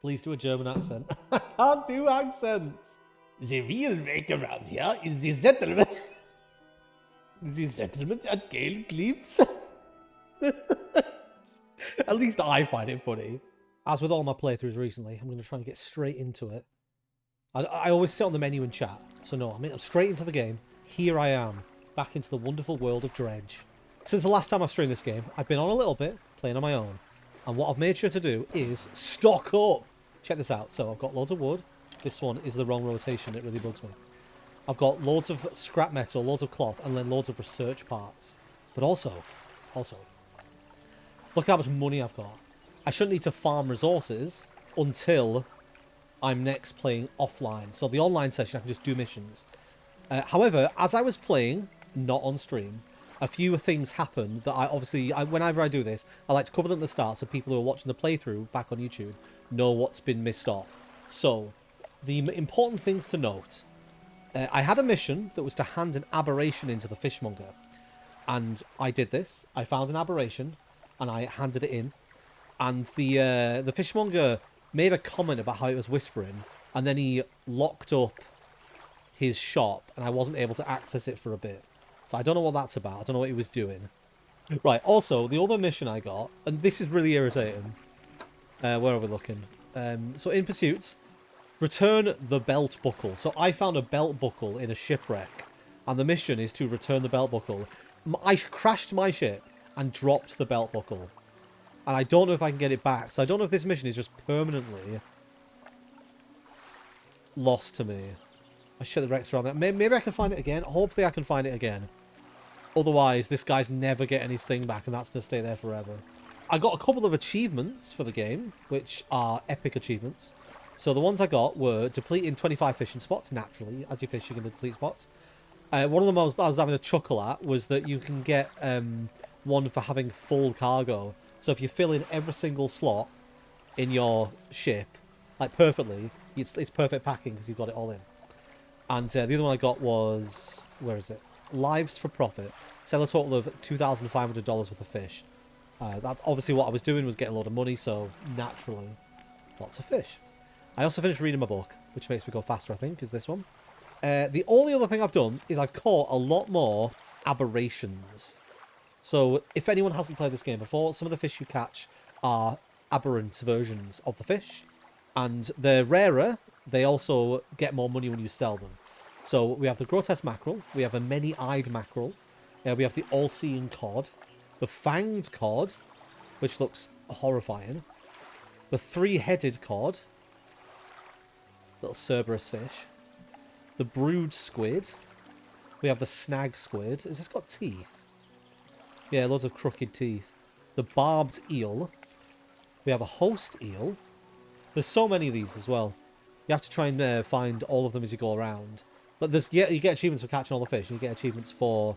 Please do a German accent. I can't do accents. The real wreck around here is the settlement. The settlement at Gale Cliffs. At least I find it funny. As with all my playthroughs recently, I'm going to try and get straight into it. I always sit on the menu and chat. So no, I'm straight into the game. Here I am, back into the wonderful world of Dredge. Since the last time I've streamed this game, I've been on a little bit, playing on my own. And what I've made sure to do is stock up. Check this out. So I've got loads of wood. This one is the wrong rotation. It really bugs me. I've got loads of scrap metal, loads of cloth, and then loads of research parts. But also, look how much money I've got. I shouldn't need to farm resources until I'm next playing offline. So the online session, I can just do missions. However, as I was playing, not on stream, a few things happened that whenever I do this, I like to cover them at the start so people who are watching the playthrough back on YouTube know what's been missed off. So, the important things to note. I had a mission that was to hand an aberration into the fishmonger. And I did this. I found an aberration, and I handed it in. And the fishmonger made a comment about how it was whispering, and then he locked up his shop, and I wasn't able to access it for a bit. So I don't know what that's about. I don't know what he was doing. Right, also, the other mission I got, and this is really irritating. Where are we looking? So in pursuits, return the belt buckle. So I found a belt buckle in a shipwreck, and the mission is to return the belt buckle. I crashed my ship and dropped the belt buckle. And I don't know if I can get it back. So I don't know if this mission is just permanently lost to me. I shut the wrecks around that. Maybe I can find it again. Hopefully I can find it again. Otherwise, this guy's never getting his thing back, and that's going to stay there forever. I got a couple of achievements for the game, which are epic achievements. So the ones I got were depleting 25 fishing spots, naturally, as you fish, you can deplete spots. One of them I was having a chuckle at was that you can get one for having full cargo. So if you fill in every single slot in your ship, like perfectly, it's perfect packing because you've got it all in. And the other one I got was, where is it? Lives for profit. Sell a total of $2,500 worth of fish. That obviously what I was doing was getting a lot of money, so naturally, lots of fish. I also finished reading my book, which makes me go faster, I think, is this one. The only other thing I've done is I've caught a lot more aberrations. So if anyone hasn't played this game before, some of the fish you catch are aberrant versions of the fish. And they're rarer. They also get more money when you sell them. So we have the grotesque mackerel. We have a many-eyed mackerel. We have the all-seeing cod. The fanged cod, which looks horrifying. The three-headed cod. Little Cerberus fish. The brood squid. We have the snag squid. Has this got teeth? Yeah, loads of crooked teeth. The barbed eel. We have a host eel. There's so many of these as well. You have to try and find all of them as you go around. But you get achievements for catching all the fish, and you get achievements for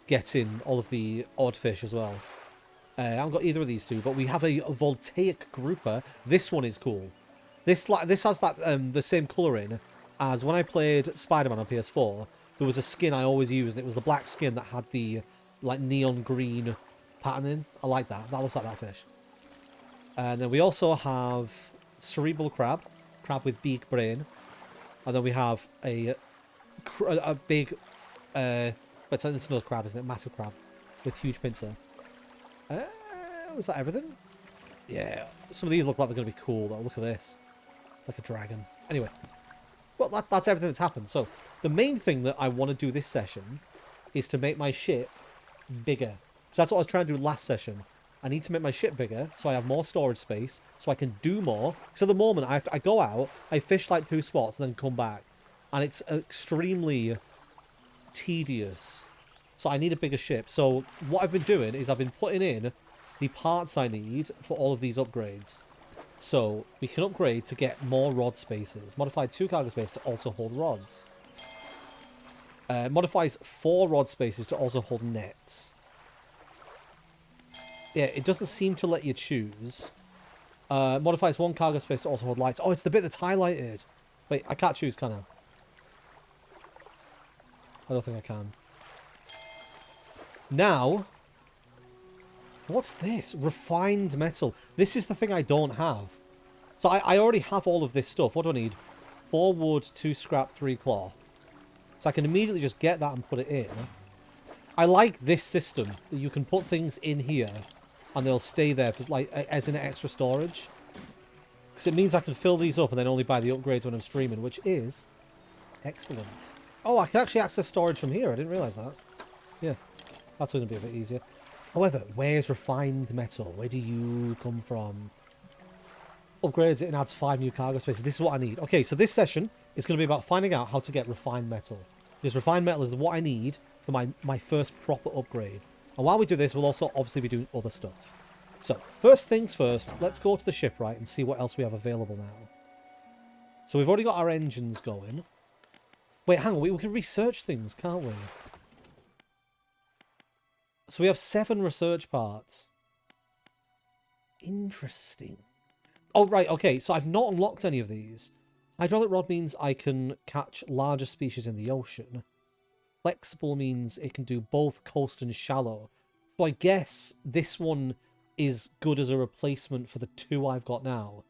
getting all of the odd fish as well. I haven't got either of these two, but we have a voltaic grouper. This one is cool. This has that the same colouring as when I played Spider-Man on PS4. There was a skin I always used, and it was the black skin that had the like neon green patterning. I like that. That looks like that fish. And then we also have cerebral crab with big brain, and then we have a big but it's another crab, isn't it? Massive crab with huge pincer. Was that everything? Yeah, some of these look like they're going to be cool though. Look at this, it's like a dragon. Anyway, well, that's everything that's happened. So the main thing that I want to do this session is to make my ship bigger, because that's what I was trying to do last session. I need to make my ship bigger so I have more storage space so I can do more. Because at the moment, I go out, I fish like 2 spots, and then come back. And it's extremely tedious. So I need a bigger ship. So what I've been doing is I've been putting in the parts I need for all of these upgrades. So we can upgrade to get more rod spaces. Modified 2 cargo space to also hold rods. Modifies 4 rod spaces to also hold nets. Yeah, it doesn't seem to let you choose. Modifies 1 cargo space to also hold lights. Oh, it's the bit that's highlighted. Wait, I can't choose, can I? I don't think I can. Now, what's this? Refined metal. This is the thing I don't have. So I already have all of this stuff. What do I need? 4 wood, 2 scrap, 3 cloth. So I can immediately just get that and put it in. I like this system. That you can put things in here and they'll stay there for, like, as an extra storage. Because it means I can fill these up and then only buy the upgrades when I'm streaming, which is excellent. Oh, I can actually access storage from here. I didn't realise that. Yeah, that's going to be a bit easier. However, where's refined metal? Where do you come from? Upgrades it and adds 5 new cargo spaces. This is what I need. Okay, so this session is going to be about finding out how to get refined metal. Because refined metal is what I need for my first proper upgrade. And while we do this, we'll also obviously be doing other stuff. So, first things first, let's go to the shipwright and see what else we have available now. So we've already got our engines going. Wait, hang on, we can research things, can't we? So we have 7 research parts. Interesting. Oh, right, okay, so I've not unlocked any of these. Hydraulic rod means I can catch larger species in the ocean. Flexible means it can do both coast and shallow. So I guess this one is good as a replacement for the 2 I've got now.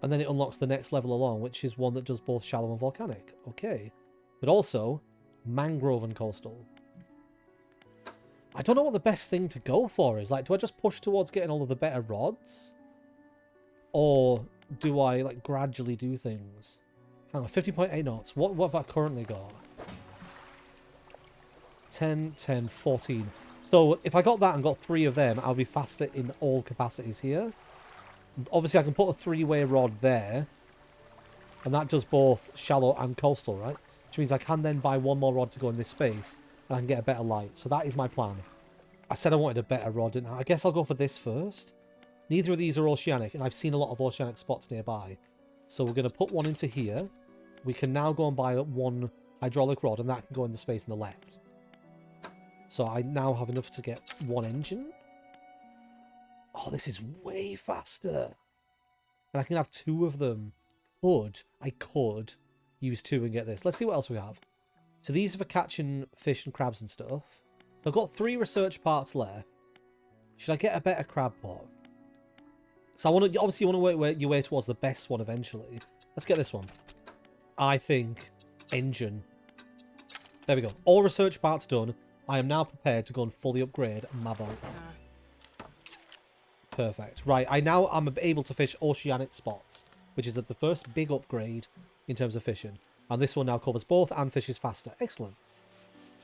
And then it unlocks the next level along, which is one that does both shallow and volcanic. Okay. But also, mangrove and coastal. I don't know what the best thing to go for is. Like, do I just push towards getting all of the better rods? Or do I, like, gradually do things? Hang on, 50.8 knots. What have I currently got? 10, 10, 14. So, if I got that and got 3 of them, I'll be faster in all capacities here. Obviously, I can put a 3-way rod there. And that does both shallow and coastal, right? Which means I can then buy 1 more rod to go in this space. And I can get a better light. So that is my plan. I said I wanted a better rod, didn't I? I guess I'll go for this first. Neither of these are oceanic, and I've seen a lot of oceanic spots nearby. So we're going to put one into here. We can now go and buy 1 hydraulic rod, and that can go in the space on the left. So I now have enough to get 1 engine. Oh, this is way faster. And I can have 2 of them. I could use 2 and get this. Let's see what else we have. So these are for catching fish and crabs and stuff. So I've got 3 research parts left. Should I get a better crab pot? So I want to, obviously you want to work your way towards the best one eventually. Let's get this one. I think engine. There we go. All research parts done. I am now prepared to go and fully upgrade my boat. Perfect. Right, I now am able to fish oceanic spots, which is the first big upgrade in terms of fishing. And this one now covers both and fishes faster. Excellent.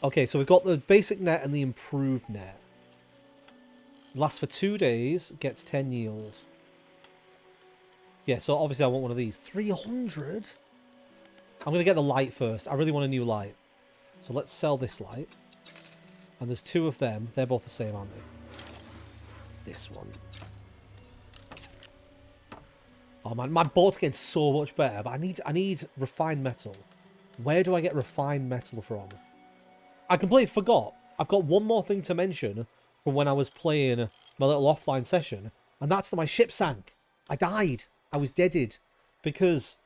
Okay, so we've got the basic net and the improved net. Lasts for 2 days, gets 10 yield. Yeah, so obviously I want one of these. 300? I'm going to get the light first. I really want a new light. So let's sell this light. And there's 2 of them. They're both the same, aren't they? This one. Oh man, my boat's getting so much better, but I need refined metal. Where do I get refined metal from? I completely forgot. I've got one more thing to mention from when I was playing my little offline session, and that's that my ship sank. I died. I was deaded because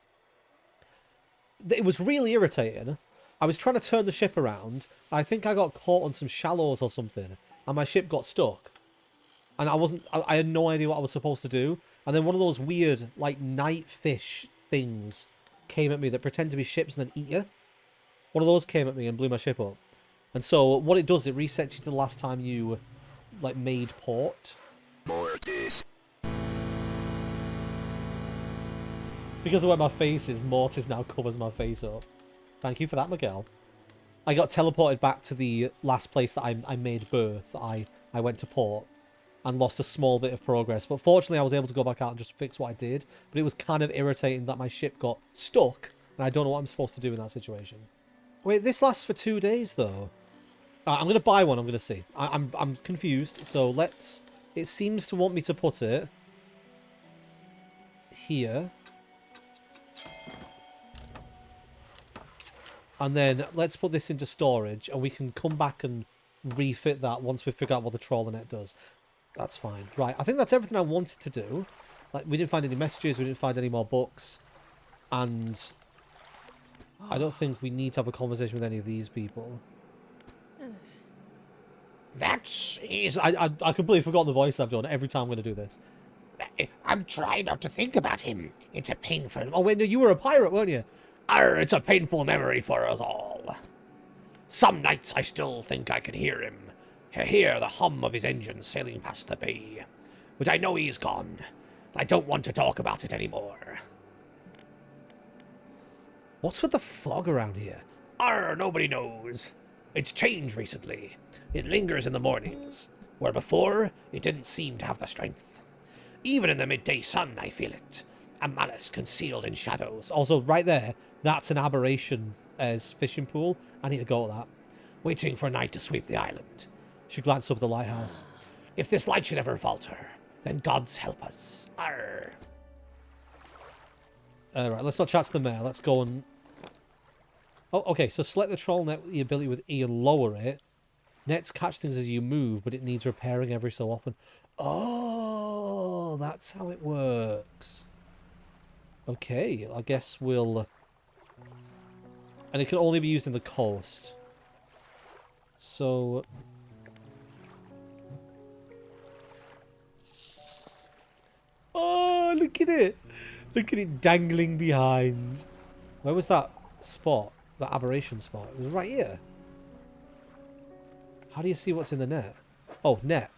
it was really irritating. I was trying to turn the ship around. I think I got caught on some shallows or something, and my ship got stuck. And I had no idea what I was supposed to do. And then one of those weird, like, night fish things came at me that pretend to be ships and then eat you. One of those came at me and blew my ship up. And so what it does, it resets you to the last time you, like, made port. Because of where my face is, Mortis now covers my face up. Thank you for that, Miguel. I got teleported back to the last place that I made berth. I went to port and lost a small bit of progress. But fortunately, I was able to go back out and just fix what I did. But it was kind of irritating that my ship got stuck, and I don't know what I'm supposed to do in that situation. Wait, this lasts for 2 days, though. I'm going to buy one, I'm going to see. I'm confused, so let's... It seems to want me to put it here. And then let's put this into storage, and we can come back and refit that once we figure out what the trawler net does. That's fine. Right, I think that's everything I wanted to do. Like, we didn't find any messages, we didn't find any more books. And I don't think we need to have a conversation with any of these people. That is... I completely forgot the voice I've done every time I'm going to do this. I'm trying not to think about him. It's a painful... Oh, wait, no, you were a pirate, weren't you? It's a painful memory for us all. Some nights I still think I can hear him. Hear the hum of his engine sailing past the bay. But I know he's gone. I don't want to talk about it anymore. What's with the fog around here? Nobody knows. It's changed recently. It lingers in the mornings, where before it didn't seem to have the strength. Even in the midday sun, I feel it. A malice concealed in shadows. Also, right there, that's an aberration as fishing pool. I need to go to that. Waiting for night to sweep the island. She glanced up at the lighthouse. If this light should ever falter, then gods help us. Right, let's not chat to the mayor. Let's go and... Oh, okay, so select the troll net with the ability with E and lower it. Nets catch things as you move, but it needs repairing every so often. Oh, that's how it works. Okay, I guess we'll... And it can only be used in the coast. So... Oh, look at it. Look at it dangling behind. Where was that spot? That aberration spot? It was right here. How do you see what's in the net? Oh, net.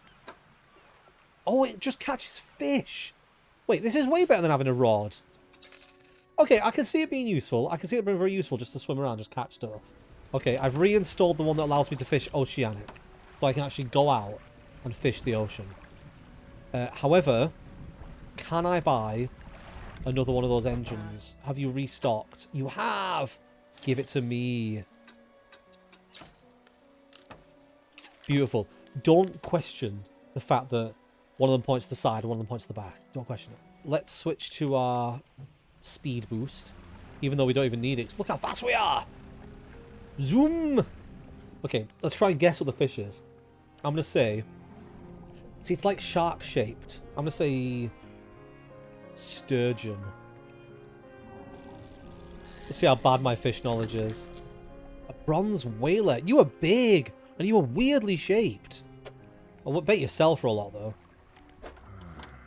Oh, it just catches fish. Wait, this is way better than having a rod. Okay, I can see it being useful. I can see it being very useful just to swim around, just catch stuff. Okay, I've reinstalled the one that allows me to fish oceanic. So I can actually go out and fish the ocean. However, can I buy another one of those engines? Have you restocked? You have! Give it to me. Beautiful. Don't question the fact that one of them points to the side and one of them points to the back. Don't question it. Let's switch to our speed boost. Even though we don't even need it. 'Cause look how fast we are! Zoom! Okay, let's try and guess what the fish is. I'm going to say... See, it's like shark-shaped. I'm going to say... Sturgeon. Let's see how bad my fish knowledge is. A bronze whaler. You are big! And you are weirdly shaped. I would bet you sell for a lot, though.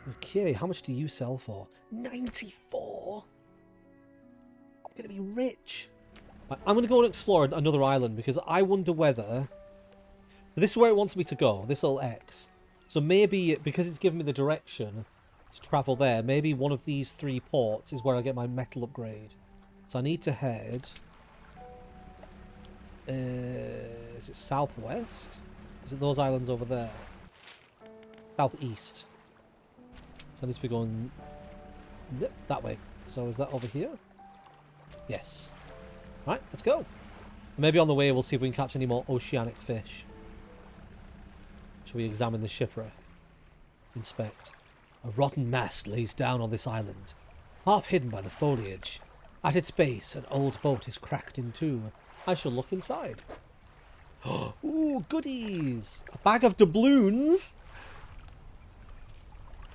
Okay, how much do you sell for? 94? I'm going to be rich. Right, I'm going to go and explore another island, because I wonder whether... This is where it wants me to go, this little X. So maybe, because it's given me the direction to travel there, maybe one of these 3 ports is where I get my metal upgrade. So I need to head... is it southwest? Is it those islands over there? Southeast. So I need to be going that way. So is that over here? Yes. Right, let's go. Maybe on the way we'll see if we can catch any more oceanic fish. Shall we examine the shipwreck? Inspect. A rotten mast lays down on this island, half hidden by the foliage. At its base, an old boat is cracked in two. I shall look inside. Ooh, goodies! A bag of doubloons!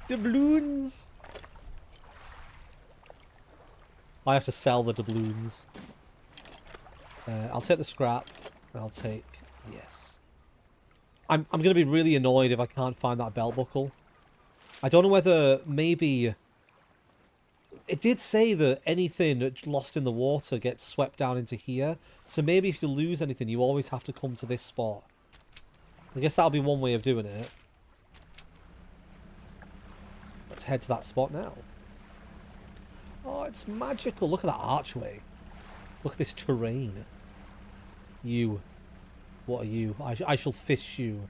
Doubloons! I have to sell the doubloons. I'll take the scrap. And I'll take... Yes. I'm going to be really annoyed if I can't find that belt buckle. I don't know whether maybe... It did say that anything lost in the water gets swept down into here. So maybe if you lose anything, you always have to come to this spot. I guess that'll be one way of doing it. Let's head to that spot now. Oh, it's magical. Look at that archway. Look at this terrain. You. What are you? I shall fish you.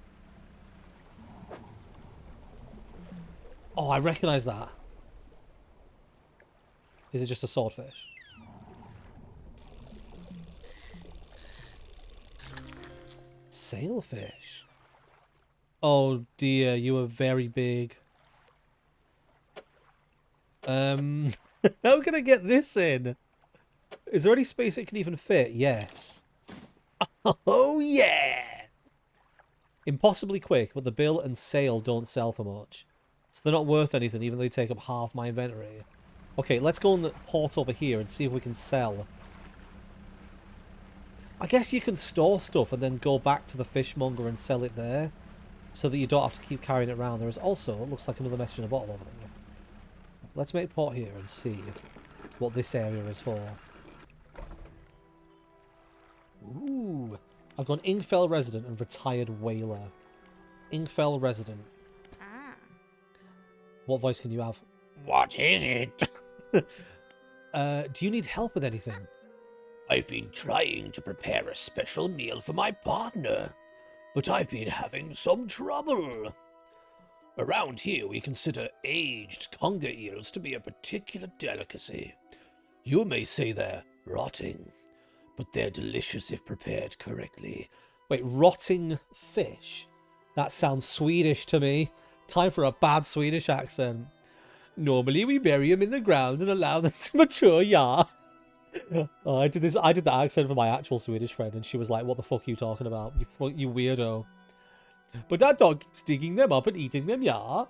Oh, I recognise that. Is it just a swordfish? Sailfish. Oh dear, you are very big. How can I get this in? Is there any space it can even fit? Yes. Oh yeah! Impossibly quick, but the bill and sail don't sell for much. So they're not worth anything, even though they take up half my inventory. Okay, let's go and port over here and see if we can sell. I guess you can store stuff and then go back to the fishmonger and sell it there, so that you don't have to keep carrying it around. There is also, it looks like another message in a bottle over there. Let's make port here and see what this area is for. Ooh. I've got Ingfell resident and retired whaler. Ingfell resident. Ah. What voice can you have? What is it? Do you need help with anything? I've been trying to prepare a special meal for my partner, but I've been having some trouble. Around here, we consider aged conger eels to be a particular delicacy. You may say they're rotting, but they're delicious if prepared correctly. Wait, rotting fish? That sounds Swedish to me. Time for a bad Swedish accent. Normally we bury them in the ground and allow them to mature, yeah. Oh, I did the accent for my actual Swedish friend and she was like, what the fuck are you talking about? You weirdo. But that dog keeps digging them up and eating them, yeah.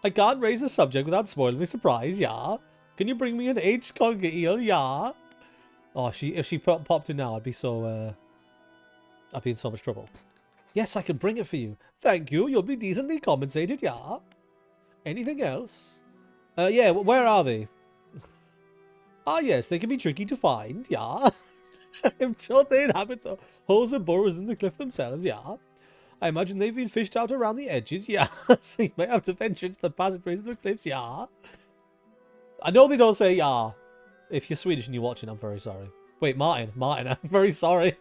I can't raise the subject without spoiling the surprise, yeah. Can you bring me an aged conger eel, yeah? Oh, if she popped in now, I'd be in so much trouble. Yes, I can bring it for you. Thank you. You'll be decently compensated, yeah. Anything else? Yeah, where are they? Ah, yes, they can be tricky to find, yeah. I'm told they inhabit the holes and burrows in the cliff themselves, yeah. I imagine they've been fished out around the edges, yeah. So you might have to venture into the passageways of the cliffs, yeah. I know they don't say yeah. If you're Swedish and you're watching, I'm very sorry. Wait, Martin, I'm very sorry.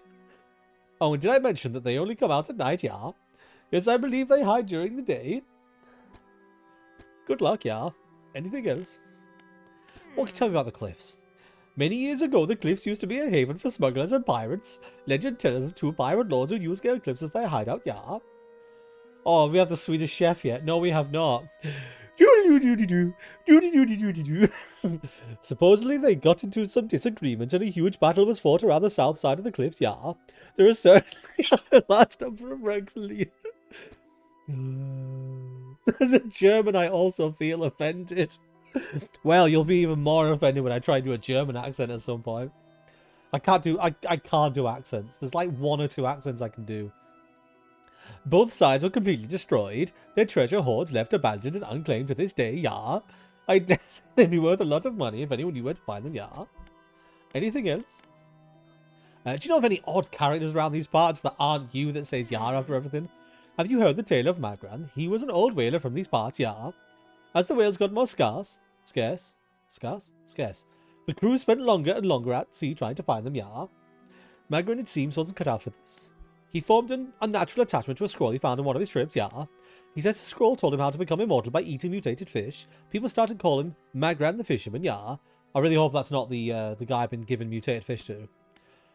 Oh, and did I mention that they only come out at night, yeah? Yes, I believe they hide during the day. Good luck, yeah. Anything else? What can you tell me about the cliffs? Many years ago, the cliffs used to be a haven for smugglers and pirates. Legend tells of two pirate lords who use Gale Cliffs as their hideout, yeah. Oh, we have the Swedish chef yet? No, we have not. Supposedly, they got into some disagreement and a huge battle was fought around the south side of the cliffs, yeah. There is certainly a large number of wrecks. As a German, I also feel offended. Well, you'll be even more offended when I try to do a German accent at some point. I can't do accents. There's like one or two accents I can do. Both sides were completely destroyed. Their treasure hoards left abandoned and unclaimed to this day, yeah. I guess they'd be worth a lot of money if anyone knew where to find them, yeah. Anything else? Do you know of any odd characters around these parts that aren't you that says yeah after everything? Have you heard the tale of Magran? He was an old whaler from these parts, yeah. As the whales got more scarce, the crew spent longer and longer at sea trying to find them, yeah. Magran, it seems, wasn't cut out for this. He formed an unnatural attachment to a scroll he found on one of his trips, yeah. He says the scroll told him how to become immortal by eating mutated fish. People started calling him Magran the Fisherman, yeah. I really hope that's not the guy I've been giving mutated fish to.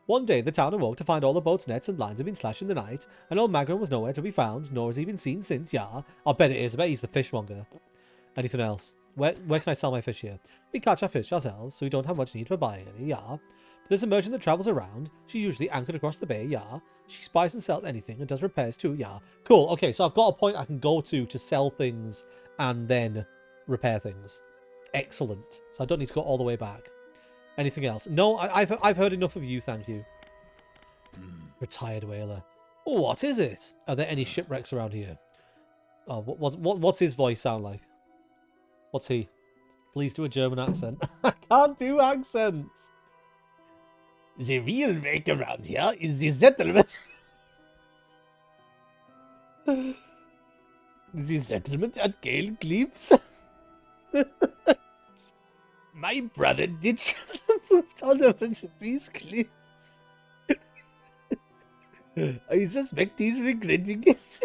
One day, the town awoke to find all the boats' nets and lines had been slashed in the night, and old Magran was nowhere to be found, nor has he been seen since, yeah. I'll bet it is. I bet he's the fishmonger. Anything else? Where can I sell my fish here? We catch our fish ourselves, so we don't have much need for buying any, yeah. But there's a merchant that travels around. She's usually anchored across the bay, yeah. She buys and sells anything and does repairs too, yeah. Cool, okay, so I've got a point I can go to sell things and then repair things. Excellent. So I don't need to go all the way back. Anything else? No, I've heard enough of you, thank you. Retired whaler. What is it? Are there any shipwrecks around here? Oh, what's his voice sound like? What's he? Please do a German accent. I can't do accents. The real wreck around here is the settlement. The settlement at Gale Cliffs. My brother did just moved on over to these cliffs. I suspect he's regretting it.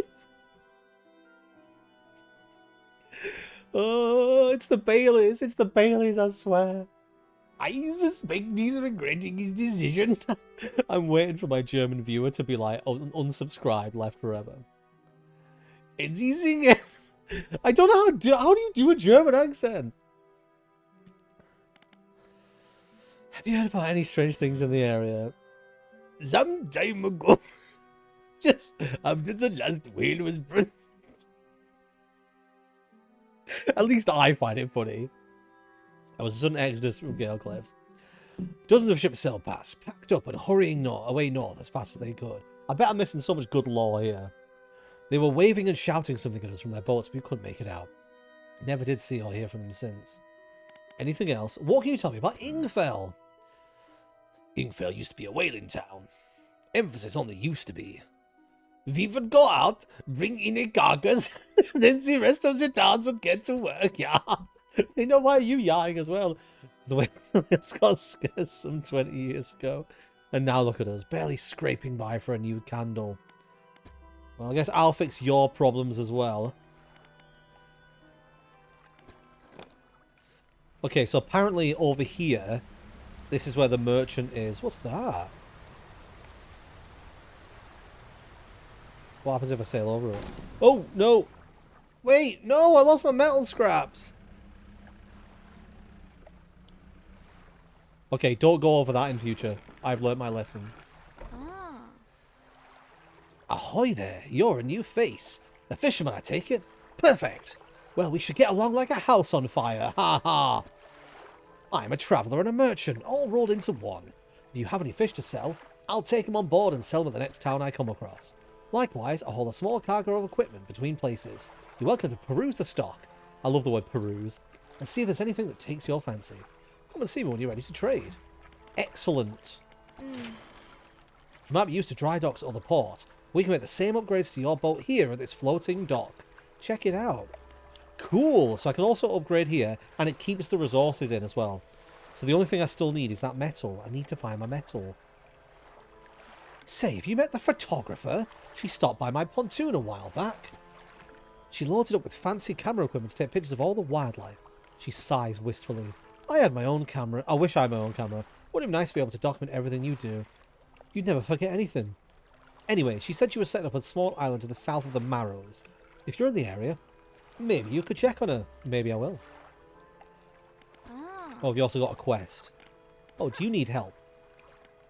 Oh, it's the Baileys. It's the Baileys, I swear. I suspect he's regretting his decision. I'm waiting for my German viewer to be like, unsubscribe, left forever. It's easy. I don't know how do you do a German accent? Have you heard about any strange things in the area? Some time ago, just after the last whale was burnt. At least I find it funny. There was a sudden exodus from Gale Cliffs. Dozens of ships sailed past, packed up and hurrying away north as fast as they could. I bet I'm missing so much good lore here. They were waving and shouting something at us from their boats, but we couldn't make it out. Never did see or hear from them since. Anything else? What can you tell me about Ingfell? Ingfell used to be a whaling town. Emphasis on the used to be. We would go out, bring in a carcass, then the rest of the towns would get to work, yeah. You know, why are you yawning as well? The way it's got scared some 20 years ago. And now look at us, barely scraping by for a new candle. Well, I guess I'll fix your problems as well. Okay, so apparently over here, this is where the merchant is. What's that? What happens if I sail over it? Oh, no! Wait, no, I lost my metal scraps! Okay, don't go over that in future. I've learnt my lesson. Ah. Ahoy there, you're a new face. A fisherman, I take it? Perfect. Well, we should get along like a house on fire. Ha ha. I'm a traveller and a merchant, all rolled into one. If you have any fish to sell, I'll take them on board and sell them at the next town I come across. Likewise, I hold a small cargo of equipment between places. You're welcome to peruse the stock. I love the word peruse. And see if there's anything that takes your fancy. Come and see me when you're ready to trade. Excellent. You might be used to dry docks or the port. We can make the same upgrades to your boat here at this floating dock. Check it out. Cool. So I can also upgrade here, and it keeps the resources in as well. So the only thing I still need is that metal. I need to find my metal. Say, have you met the photographer? She stopped by my pontoon a while back. She loaded up with fancy camera equipment to take pictures of all the wildlife. She sighs wistfully. I had my own camera. I wish I had my own camera. Wouldn't it be nice to be able to document everything you do? You'd never forget anything. Anyway, she said she was setting up a small island to the south of the Marrows. If you're in the area, maybe you could check on her. Maybe I will. Ah. Oh, have you also got a quest? Oh, do you need help?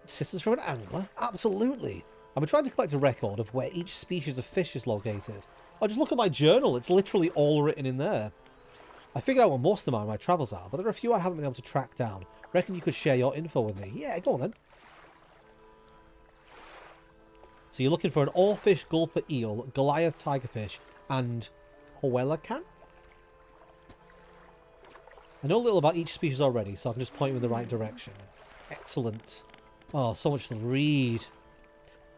Assistance from an angler? Absolutely. I've been trying to collect a record of where each species of fish is located. Oh, just look at my journal. It's literally all written in there. I figured out what most of my travels are, but there are a few I haven't been able to track down. Reckon you could share your info with me? Yeah, go on then. So you're looking for an oarfish, gulper eel, Goliath tigerfish, and Coelacanth? I know a little about each species already, so I can just point you in the right direction. Excellent. Oh, so much to read.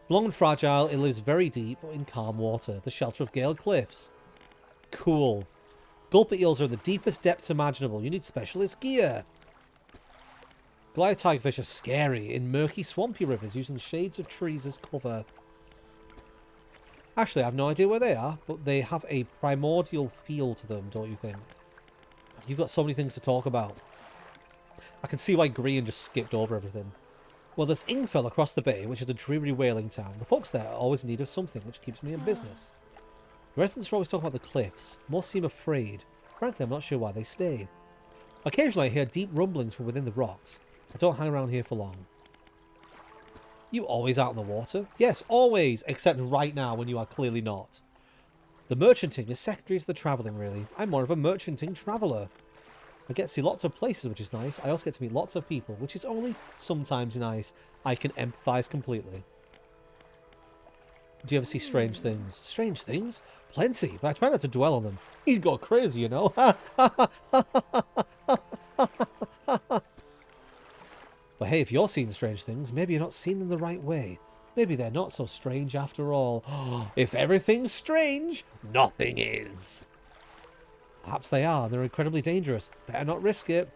Long and fragile, it lives very deep in calm water, the shelter of Gale Cliffs. Cool. Gulper eels are in the deepest depths imaginable. You need specialist gear. Goliath tigerfish are scary in murky, swampy rivers using shades of trees as cover. Actually, I have no idea where they are, but they have a primordial feel to them, don't you think? You've got so many things to talk about. I can see why Grian just skipped over everything. Well, there's Ingfell across the bay, which is a dreary whaling town. The folks there are always in need of something, which keeps me in business. The residents are always talking about the cliffs. Most seem afraid. Frankly, I'm not sure why they stay. Occasionally, I hear deep rumblings from within the rocks. I don't hang around here for long. You always out in the water? Yes, always, except right now when you are clearly not. The merchanting is secondary to the travelling, really. I'm more of a merchanting traveller. I get to see lots of places, which is nice. I also get to meet lots of people, which is only sometimes nice. I can empathise completely. Do you ever see strange things? Strange things? Plenty, but I try not to dwell on them. He'd go crazy, you know. But hey, if you're seeing strange things, maybe you're not seeing them the right way. Maybe they're not so strange after all. If everything's strange, nothing is. Perhaps they are, and they're incredibly dangerous. Better not risk it.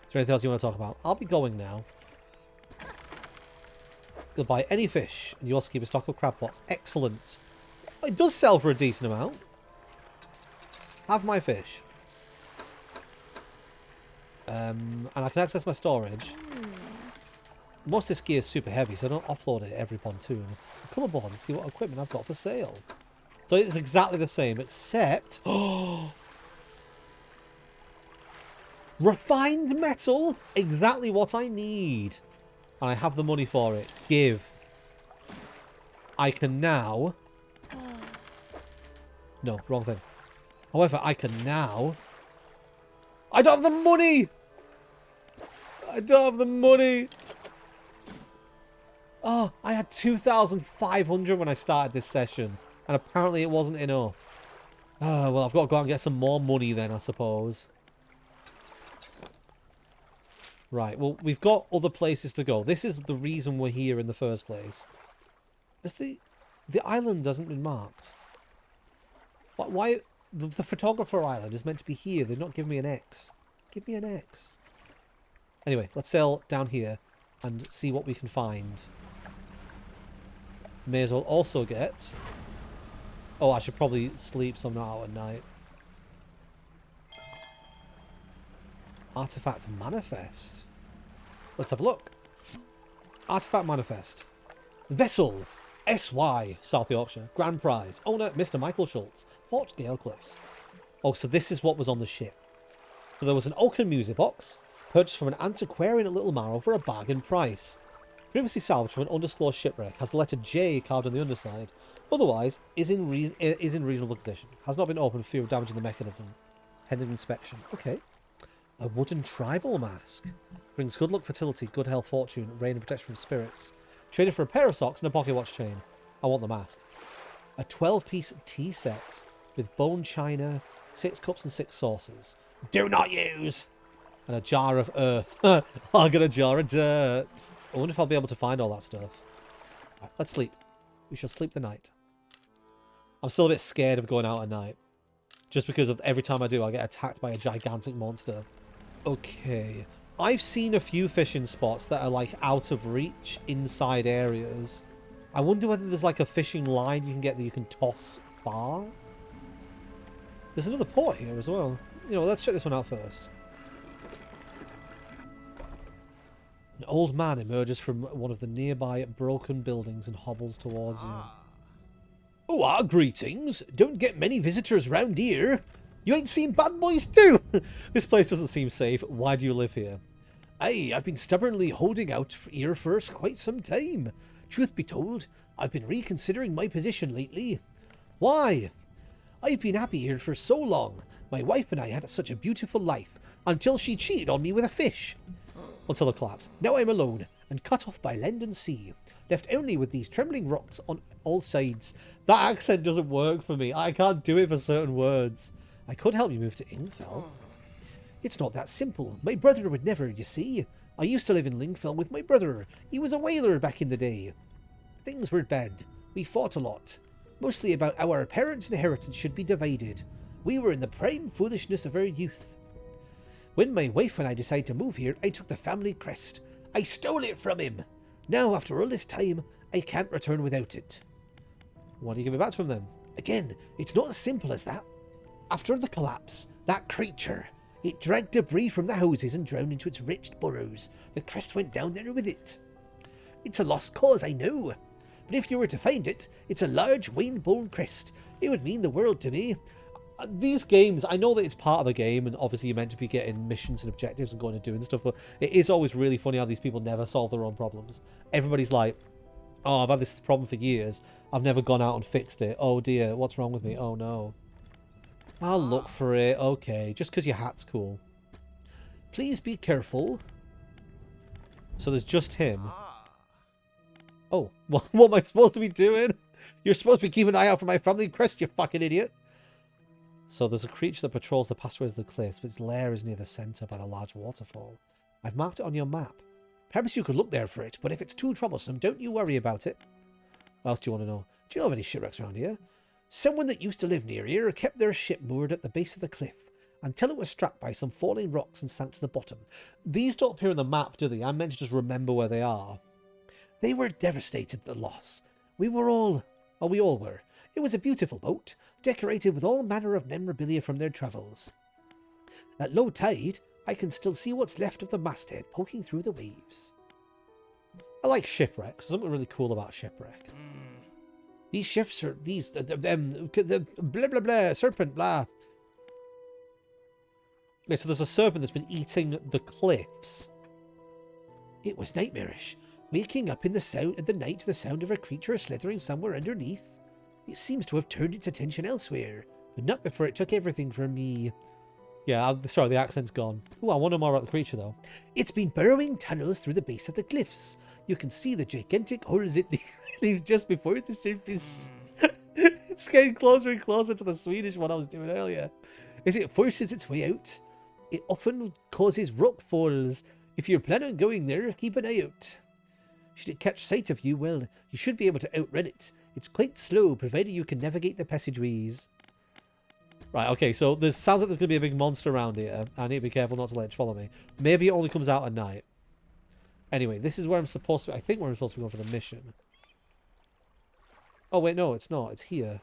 Is there anything else you want to talk about? I'll be going now. You'll buy any fish, and you also keep a stock of crab pots. Excellent. It does sell for a decent amount. Have my fish. And I can access my storage. Most of this gear is super heavy, so I don't offload it at every pontoon. I'll come aboard and see what equipment I've got for sale. So it's exactly the same, except... refined metal! Exactly what I need. And I have the money for it. Give. I can now... No, wrong thing. However, I can now... I don't have the money! I don't have the money! Oh, I had 2,500 when I started this session. And apparently it wasn't enough. Well, I've got to go out and get some more money then, I suppose. Right, well, we've got other places to go. This is the reason we're here in the first place. Is the island hasn't been marked. Why the photographer island is meant to be here. They're not giving me an X. Give me an X. Anyway, let's sail down here and see what we can find. May as well also get... Oh, I should probably sleep so I'm not out at night. Artifact Manifest. Let's have a look. Artifact Manifest. Vessel SY, South Yorkshire. Grand Prize. Owner, Mr. Michael Schultz. Port Gale Cliffs. Oh, so this is what was on the ship. So there was an oaken music box, purchased from an antiquarian at Little Marrow for a bargain price. Previously salvaged from an undisclosed shipwreck, has the letter J carved on the underside. Otherwise, is in reasonable condition. Has not been opened for fear of damaging the mechanism. Pending inspection. Okay. A wooden tribal mask. Brings good luck, fertility, good health, fortune, rain and protection from spirits. Traded for a pair of socks and a pocket watch chain. I want the mask. A 12-piece tea set with bone china, 6 cups and 6 saucers. Do not use. And a jar of earth. I got a jar of dirt. I wonder if I'll be able to find all that stuff. Right, let's sleep. We shall sleep the night. I'm still a bit scared of going out at night. Just because of every time I do, I get attacked by a gigantic monster. Okay. I've seen a few fishing spots that are like out of reach inside areas. I wonder whether there's like a fishing line you can get that you can toss far. There's another port here as well. You know, let's check this one out first. An old man emerges from one of the nearby broken buildings and hobbles towards you. Oh, greetings. Don't get many visitors round here. You ain't seen Bad Boys too? This place doesn't seem safe. Why do you live here? Aye, I've been stubbornly holding out here for quite some time. Truth be told, I've been reconsidering my position lately. Why? I've been happy here for so long. My wife and I had such a beautiful life, until she cheated on me with a fish. Until the collapse. Now I'm alone, and cut off by land and sea, left only with these trembling rocks on all sides. That accent doesn't work for me. I can't do it for certain words. I could help you move to Ingfell. It's not that simple. My brother would never, you see. I used to live in Lingfell with my brother. He was a whaler back in the day. Things were bad. We fought a lot. Mostly about how our parents' inheritance should be divided. We were in the prime foolishness of our youth. When my wife and I decided to move here, I took the family crest. I stole it from him. Now, after all this time, I can't return without it. Why do you give it back to him then? Again, it's not as simple as that. After the collapse, that creature, it dragged debris from the houses and drowned into its wretched burrows. The crest went down there with it. It's a lost cause, I know. But if you were to find it, it's a large wane-bone crest. It would mean the world to me. These games, I know that it's part of the game, and obviously you're meant to be getting missions and objectives and going and doing stuff, but it is always really funny how these people never solve their own problems. Everybody's like, oh, I've had this problem for years. I've never gone out and fixed it. Oh dear, what's wrong with me? Oh no. I'll look for it. Okay, just because your hat's cool. Please be careful. So there's just him. Oh, what am I supposed to be doing? You're supposed to be keeping an eye out for my family crest, you fucking idiot. So there's a creature that patrols the pathways of the cliffs, but its lair is near the centre by the large waterfall. I've marked it on your map. Perhaps you could look there for it, but if it's too troublesome, don't you worry about it. What else do you want to know? Do you know of any shipwrecks around here? Someone that used to live near here kept their ship moored at the base of the cliff until it was struck by some falling rocks and sank to the bottom. These don't appear on the map, do they? I'm meant to just remember where they are. They were devastated at the loss. We all were. It was a beautiful boat, decorated with all manner of memorabilia from their travels. At low tide, I can still see what's left of the masthead poking through the waves. I like shipwrecks. There's something really cool about shipwreck. These ships are the blah blah blah serpent blah. Okay, so there's a serpent that's been eating the cliffs. It was nightmarish, waking up in the night to the sound of a creature slithering somewhere underneath. It seems to have turned its attention elsewhere, but not before it took everything from me. Yeah, sorry, the accent's gone. Oh, I want to know more about the creature, though. It's been burrowing tunnels through the base of the cliffs. You can see the gigantic holes it leaves just before the surface. It's getting closer and closer to the Swedish one I was doing earlier. As it forces its way out, it often causes rock falls. If you're planning on going there, keep an eye out. Should it catch sight of you, well, you should be able to outrun it. It's quite slow, provided you can navigate the passageways. Right, okay, so there sounds like there's going to be a big monster around here. I need to be careful not to let it follow me. Maybe it only comes out at night. Anyway, this is where I'm supposed to be. I think where I'm supposed to be going for the mission. Oh, wait, no, it's not. It's here.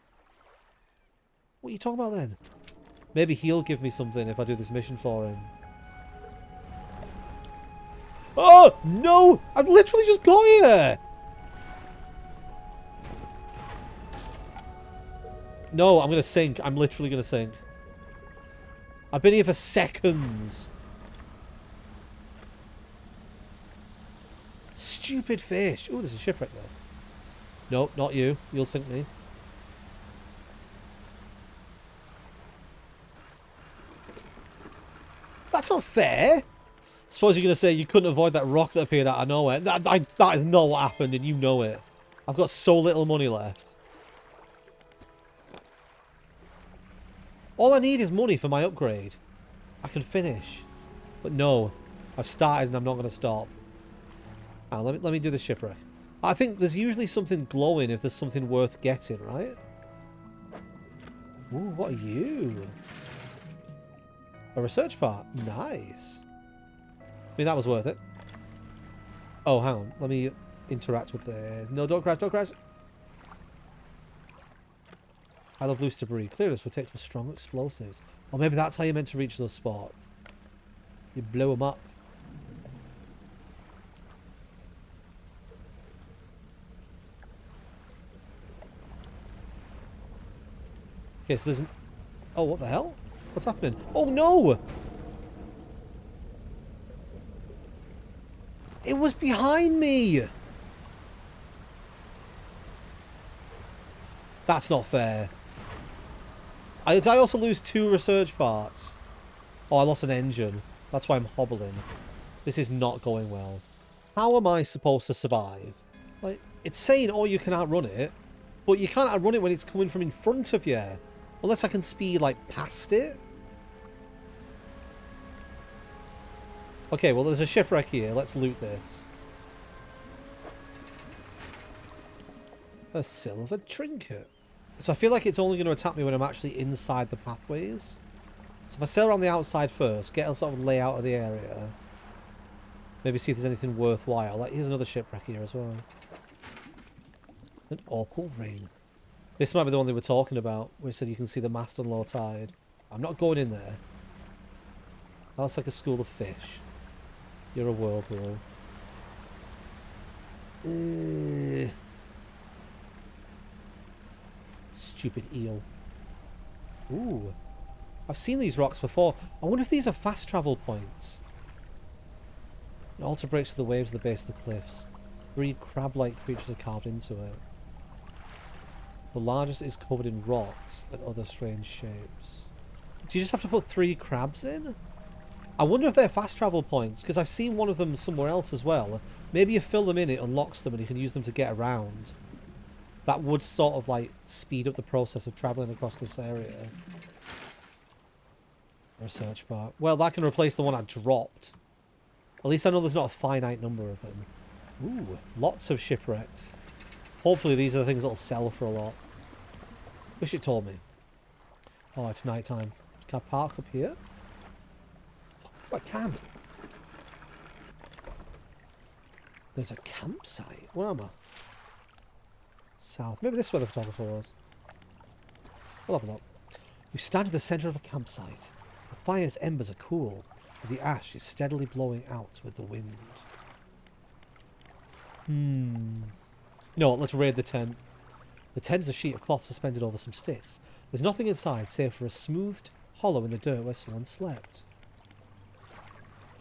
What are you talking about then? Maybe he'll give me something if I do this mission for him. Oh, no! I've literally just got here! No, I'm going to sink. I'm literally going to sink. I've been here for seconds. Stupid fish. Oh, there's a shipwreck there. No, not you. You'll sink me. That's not fair. Suppose you're going to say you couldn't avoid that rock that appeared out of nowhere. That is not what happened, and you know it. I've got so little money left. All I need is money for my upgrade. I can finish. But no. I've started and I'm not going to stop. Let me do the shipwreck. I think there's usually something glowing if there's something worth getting, right? Ooh, what are you? A research part. Nice. I mean, that was worth it. Oh, hang on. Let me interact with this. No, don't crash, don't crash. I love loose debris. Clearance will take some strong explosives. Or maybe that's how you're meant to reach those spots. You blow them up. Okay, so there's an... Oh, what the hell? What's happening? Oh, no! It was behind me! That's not fair. Did I also lose 2 research parts? Oh, I lost an engine. That's why I'm hobbling. This is not going well. How am I supposed to survive? Like, it's saying, oh, you can outrun it, but you can't outrun it when it's coming from in front of you. Unless I can speed, like, past it. Okay, well, there's a shipwreck here. Let's loot this. A silver trinket. So I feel like it's only going to attack me when I'm actually inside the pathways. So if I sail around the outside first, get a sort of layout of the area. Maybe see if there's anything worthwhile. Like, here's another shipwreck here as well. An opal ring. This might be the one they were talking about, where it said you can see the mast on low tide. I'm not going in there. That looks like a school of fish. You're a whirlpool. Stupid eel. Ooh. I've seen these rocks before. I wonder if these are fast travel points. It also breaks through the waves at the base of the cliffs. 3 crab-like creatures are carved into it. The largest is covered in rocks and other strange shapes. Do you just have to put 3 crabs in? I wonder if they're fast travel points, because I've seen one of them somewhere else as well. Maybe you fill them in, it unlocks them, and you can use them to get around. That would sort of, like, speed up the process of travelling across this area. Research bar. Well, that can replace the one I dropped. At least I know there's not a finite number of them. Ooh, lots of shipwrecks. Hopefully these are the things that'll sell for a lot. Wish it told me. Oh, it's night time. Can I park up here? Oh, I can. There's a campsite. Where am I? South. Maybe this is where the photographer was. We'll have a look. You stand at the centre of a campsite. The fire's embers are cool, but the ash is steadily blowing out with the wind. You know what, let's raid the tent. The tent is a sheet of cloth suspended over some sticks. There's nothing inside save for a smoothed hollow in the dirt where someone slept.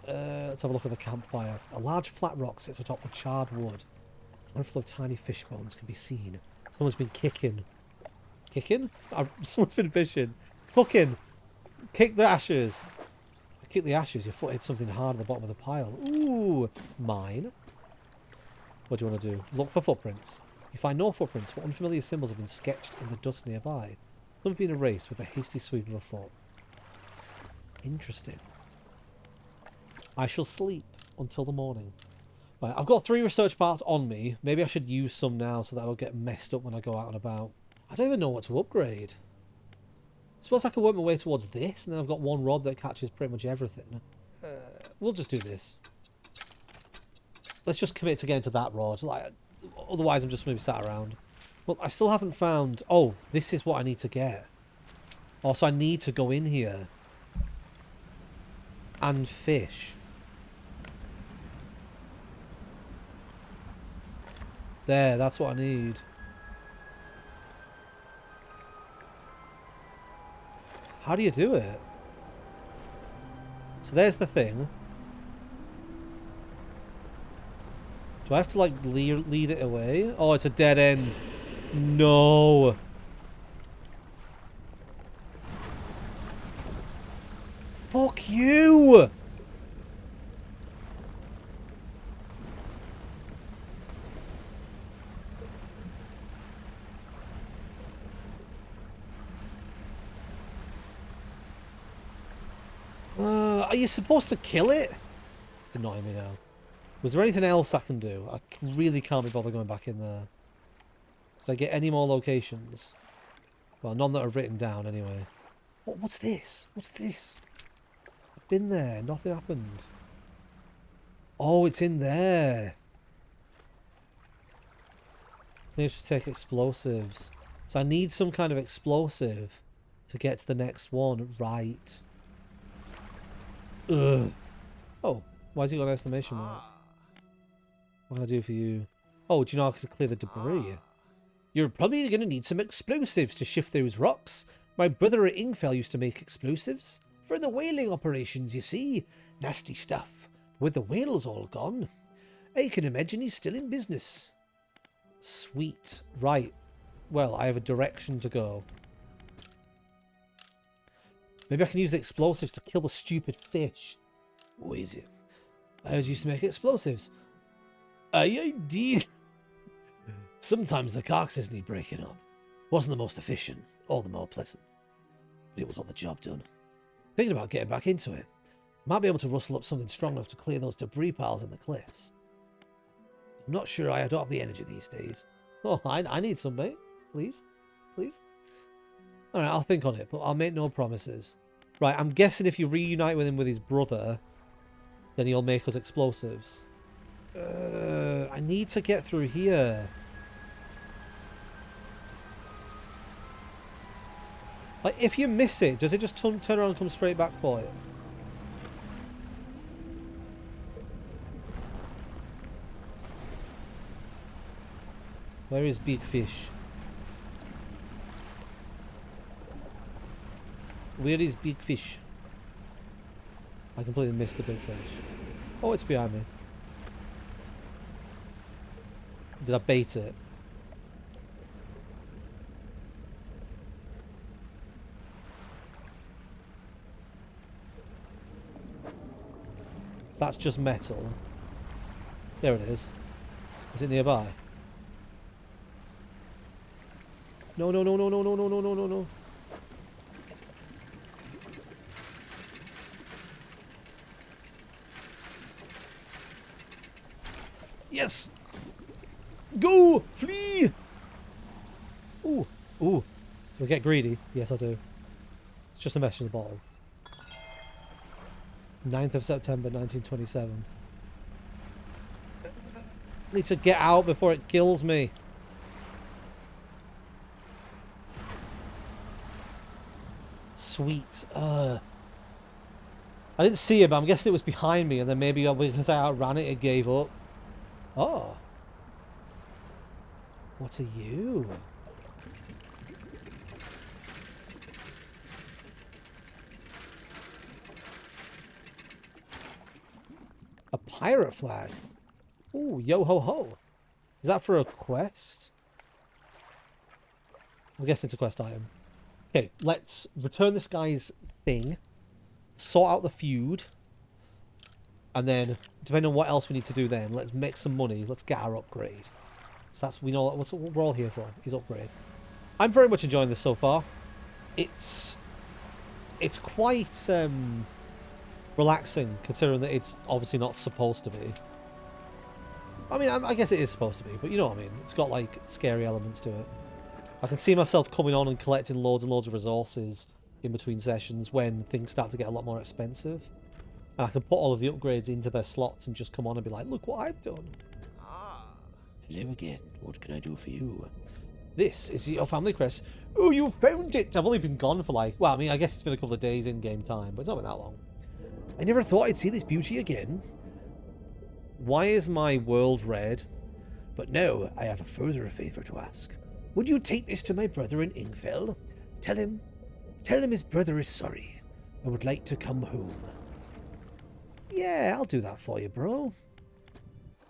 Let's have a look at the campfire. A large flat rock sits atop the charred wood. A handful of tiny fish bones can be seen. Someone's been kicking. Kicking? Someone's been fishing. Cooking. Kick the ashes. Kick the ashes. Your foot hit something hard at the bottom of the pile. Ooh. Mine. What do you want to do? Look for footprints. You find no footprints, but unfamiliar symbols have been sketched in the dust nearby. Some have been erased with a hasty sweep of a foot. Interesting. I shall sleep until the morning. Right, I've got 3 research parts on me. Maybe I should use some now so that I'll get messed up when I go out and about. I don't even know what to upgrade. I suppose I could work my way towards this, and then I've got 1 rod that catches pretty much everything. We'll just do this. Let's just commit to getting to that rod. Like, otherwise, I'm just going to be sat around. Well, I still haven't found... Oh, this is what I need to get. Also, I need to go in here. And fish. There, that's what I need. How do you do it? So there's the thing. Do I have to, like, lead it away? Oh, it's a dead end. No. Fuck you! Are you supposed to kill it? It's annoying me now. Was there anything else I can do? I really can't be bothered going back in there. Did I get any more locations? Well, none that are written down anyway. What's this? What's this? I've been there. Nothing happened. Oh, it's in there. I need to take explosives. So I need some kind of explosive to get to the next one. Right. Ugh. Oh, why has he got an exclamation mark? What can I do for you? Oh, do you know how to clear the debris? You're probably going to need some explosives to shift those rocks. My brother at Ingfell used to make explosives. For the whaling operations, you see. Nasty stuff. With the whales all gone, I can imagine he's still in business. Sweet. Right. Well, I have a direction to go. Maybe I can use the explosives to kill the stupid fish. What is it? I was used to make explosives. I did. Sometimes the carcasses need breaking up. Wasn't the most efficient, or the more pleasant. But it was got the job done. Thinking about getting back into it. Might be able to rustle up something strong enough to clear those debris piles in the cliffs. I'm not sure I don't have the energy these days. Oh, I need some, mate. Please? Please? Alright, I'll think on it, but I'll make no promises. Right, I'm guessing if you reunite with him with his brother, then he'll make us explosives. I need to get through here. Like, if you miss it, does it just turn around and come straight back for you? Where is Big Fish? Where is Big Fish? I completely missed the big fish. Oh, it's behind me. Did I bait it? So that's just metal. There it is. Is it nearby? No, no, no, no, no, no, no, no, no, no, no. Yes! Go! Flee! Ooh. Ooh. Do I get greedy? Yes, I do. It's just a message in the bottle. 9th of September, 1927. I need to get out before it kills me. Sweet. I didn't see it, but I'm guessing it was behind me, and then maybe because I outran it, it gave up. Oh. What are you? A pirate flag. Ooh, yo ho ho. Is that for a quest? I guess it's a quest item. Okay, let's return this guy's thing. Sort out the feud. And then, depending on what else we need to do then, let's make some money. Let's get our upgrade. So that's, we know what we're all here for, is upgrade. I'm very much enjoying this so far. It's quite relaxing, considering that it's obviously not supposed to be. I mean, I guess it is supposed to be, but you know what I mean. It's got, like, scary elements to it. I can see myself coming on and collecting loads and loads of resources in between sessions when things start to get a lot more expensive. And I can put all of the upgrades into their slots and just come on and be like, look what I've done. Hello again. What can I do for you? This is your family crest. Oh, you found it! I've only been gone for like... Well, I mean, I guess it's been a couple of days in-game time, but it's not been that long. I never thought I'd see this beauty again. Why is my world red? But now I have a further favour to ask. Would you take this to my brother in Ingfell? Tell him his brother is sorry and would like to come home. Yeah, I'll do that for you, bro.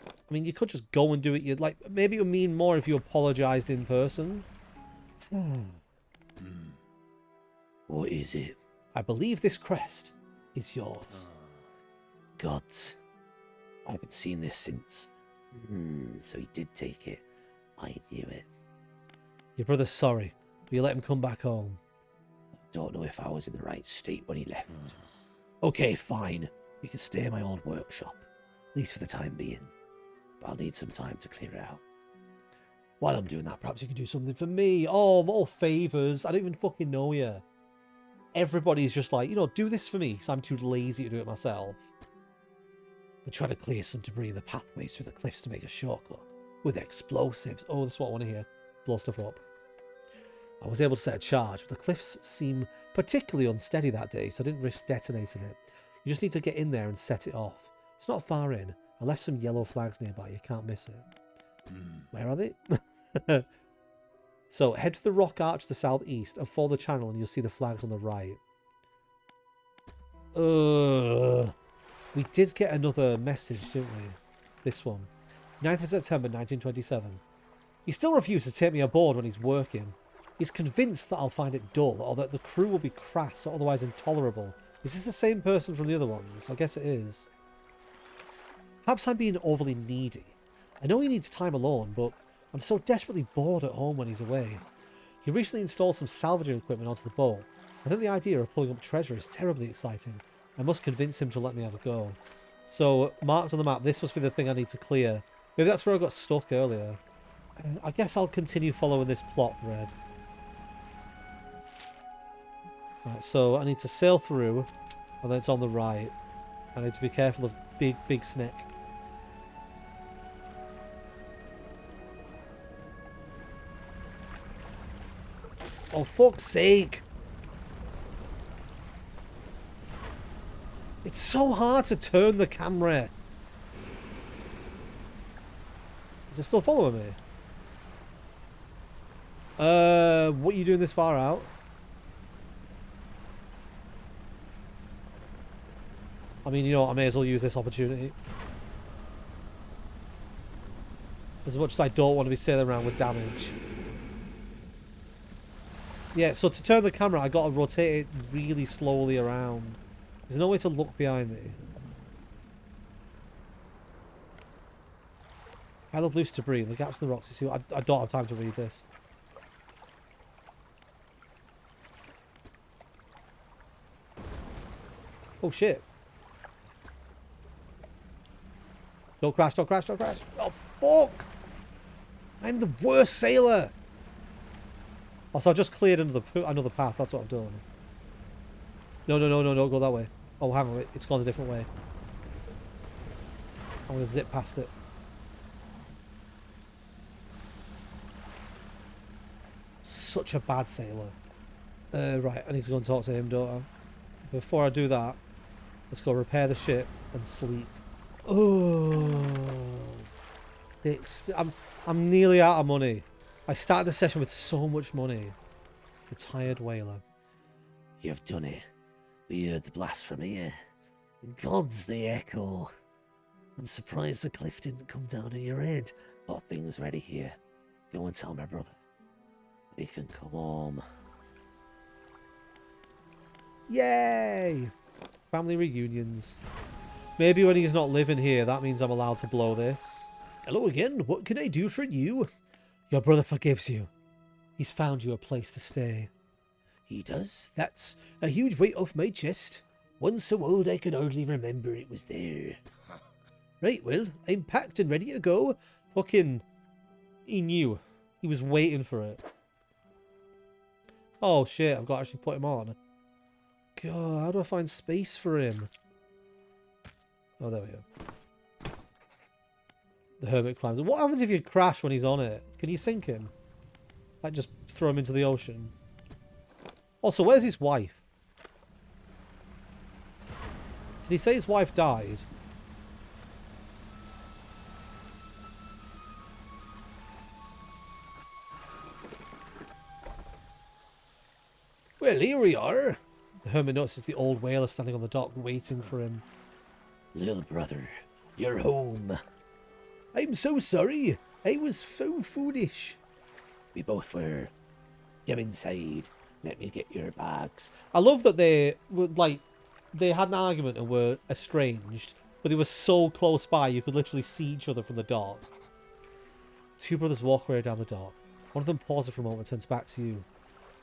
I mean, you could just go and do it. You'd like, maybe it would mean more if you apologised in person. What is it? I believe this crest is yours. Gods. I haven't seen this since. So he did take it. I knew it. Your brother's sorry. Will you let him come back home? I don't know if I was in the right state when he left. Okay, fine. You can stay in my old workshop. At least for the time being. But I'll need some time to clear it out. While I'm doing that, perhaps you can do something for me. Oh, more favours. I don't even fucking know you. Everybody's just like, you know, do this for me because I'm too lazy to do it myself. We're trying to clear some debris in the pathways through the cliffs to make a shortcut with explosives. Oh, that's what I want to hear. Blow stuff up. I was able to set a charge, but the cliffs seem particularly unsteady that day, so I didn't risk detonating it. You just need to get in there and set it off. It's not far in. I left some yellow flags nearby. You can't miss it. Where are they? So, head to the rock arch to the southeast and follow the channel and you'll see the flags on the right. We did get another message, didn't we? This one. 9th of September 1927. He still refuses to take me aboard when he's working. He's convinced that I'll find it dull or that the crew will be crass or otherwise intolerable. Is this the same person from the other ones? I guess it is. Perhaps I'm being overly needy. I know he needs time alone, but I'm so desperately bored at home when he's away. He recently installed some salvaging equipment onto the boat. I think the idea of pulling up treasure is terribly exciting. I must convince him to let me have a go. So, marked on the map, this must be the thing I need to clear. Maybe that's where I got stuck earlier. I guess I'll continue following this plot thread. Right, so I need to sail through, and then it's on the right. I need to be careful of big SNEK. Oh, fuck's sake! It's so hard to turn the camera. Is it still following me? What are you doing this far out? I mean, you know what, I may as well use this opportunity. As much as I don't want to be sailing around with damage. Yeah, so to turn the camera, I got to rotate it really slowly around. There's no way to look behind me. I love loose debris. The gaps in the rocks. You see, I don't have time to read this. Oh shit! Don't crash! Don't crash! Don't crash! Oh fuck! I'm the worst sailor. Also, I just cleared another path. That's what I've done. No, go that way. Oh, hang on, it's gone a different way. I'm gonna zip past it. Such a bad sailor. Right, I need to go and talk to him, don't I? Before I do that, let's go repair the ship and sleep. Oh, I'm nearly out of money. I started the session with so much money. Retired whaler. You've done it. We heard the blast from here. God's the echo. I'm surprised the cliff didn't come down in your head. Got things ready here. Go and tell my brother. He can come home. Yay! Family reunions. Maybe when he's not living here, that means I'm allowed to blow this. Hello again. What can I do for you? Your brother forgives you. He's found you a place to stay. He does? That's a huge weight off my chest. One so old I can hardly remember it was there. Right, well, I'm packed and ready to go. Fucking... He knew. He was waiting for it. Oh shit, I've got to actually put him on. God, how do I find space for him? Oh, there we go. The hermit climbs. What happens if you crash when he's on it? Can you sink him? Like, just throw him into the ocean. Also, where's his wife? Did he say his wife died? Well, here we are. The hermit notices the old whaler standing on the dock waiting for him. Little brother, you're home. I'm so sorry. I was so foolish. We both were. Come inside. Let me get your bags. I love that they were like, they had an argument and were estranged, but they were so close by you could literally see each other from the dock. Two brothers walk away down the dock. One of them pauses for a moment and turns back to you.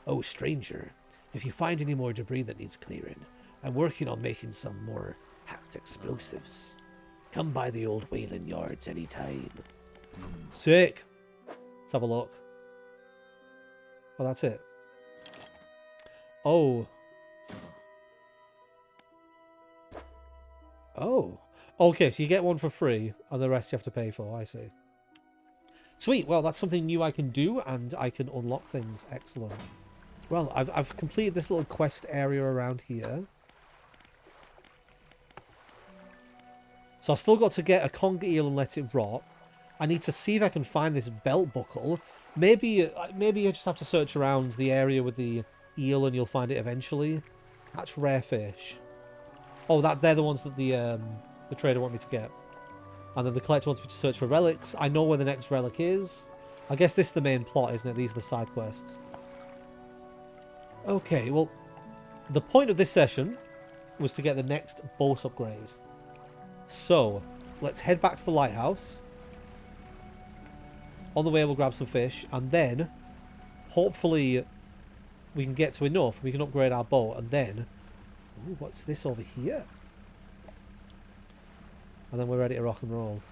Oh, stranger, if you find any more debris that needs clearing, I'm working on making some more hacked explosives. Come by the old whaling yards anytime. Sick. Let's have a look. Oh, that's it. Oh. Oh. Okay, so you get one for free, and the rest you have to pay for. I see. Sweet. Well, that's something new I can do, and I can unlock things. Excellent. Well, I've completed this little quest area around here. So I've still got to get a conger eel and let it rot. I need to see if I can find this belt buckle. Maybe you just have to search around the area with the eel and you'll find it eventually. That's rare fish. Oh, they're the ones that the trader want me to get. And then the collector wants me to search for relics. I know where the next relic is. I guess this is the main plot, isn't it? These are the side quests. Okay, well, the point of this session was to get the next boat upgrade. So, let's head back to the lighthouse. On the way, we'll grab some fish, and then, hopefully, we can get to enough. We can upgrade our boat, and then... Ooh, what's this over here? And then we're ready to rock and roll.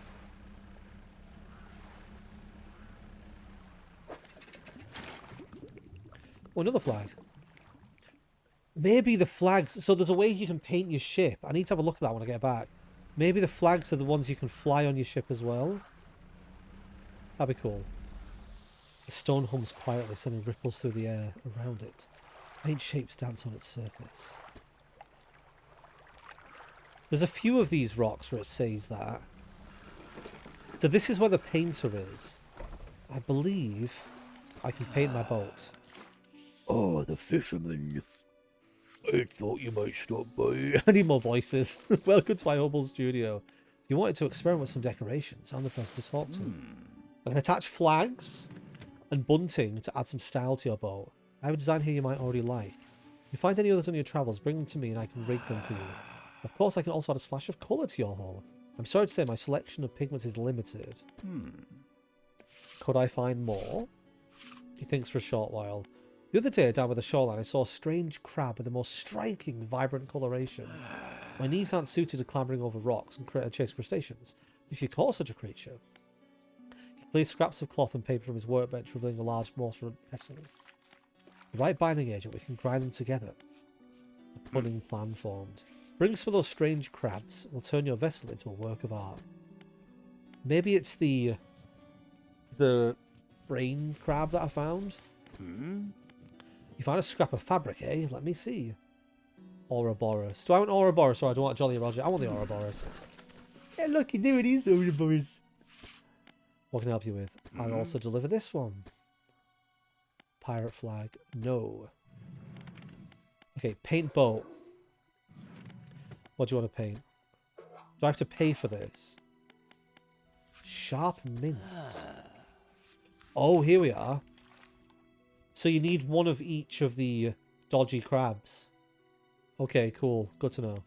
Oh, another flag. Maybe the flags... So there's a way you can paint your ship. I need to have a look at that when I get back. Maybe the flags are the ones you can fly on your ship as well. That'd be cool. The stone hums quietly, sending ripples through the air around it. Faint shapes dance on its surface. There's a few of these rocks where it says that. So this is where the painter is. I believe I can paint my boat. Oh, the fisherman. I thought you might stop by. I need more voices. Welcome to my humble studio. If you wanted to experiment with some decorations, I'm the person to talk to. I can attach flags and bunting to add some style to your boat. I have a design here you might already like. If you find any others on your travels, bring them to me and I can rig them for you. Of course, I can also add a splash of colour to your hull. I'm sorry to say my selection of pigments is limited. Could I find more? He thinks for a short while. The other day, down by the shoreline, I saw a strange crab with the most striking, vibrant coloration. My knees aren't suited to clambering over rocks and chase crustaceans. If you caught such a creature... He clears scraps of cloth and paper from his workbench, revealing a large mortar and pestle. The right binding agent, we can grind them together. A cunning plan formed. Bring some of those strange crabs, and we'll turn your vessel into a work of art. Maybe it's the brain crab that I found? You found a scrap of fabric, eh? Let me see. Ouroboros. Do I want Ouroboros or I don't want Jolly Roger? I want the Ouroboros. Hey, look, there it is, Ouroboros. What can I help you with? I'll also deliver this one. Pirate flag. No. Okay, paint boat. What do you want to paint? Do I have to pay for this? Sharp mint. Oh, here we are. So you need one of each of the dodgy crabs. Okay, cool. Good to know.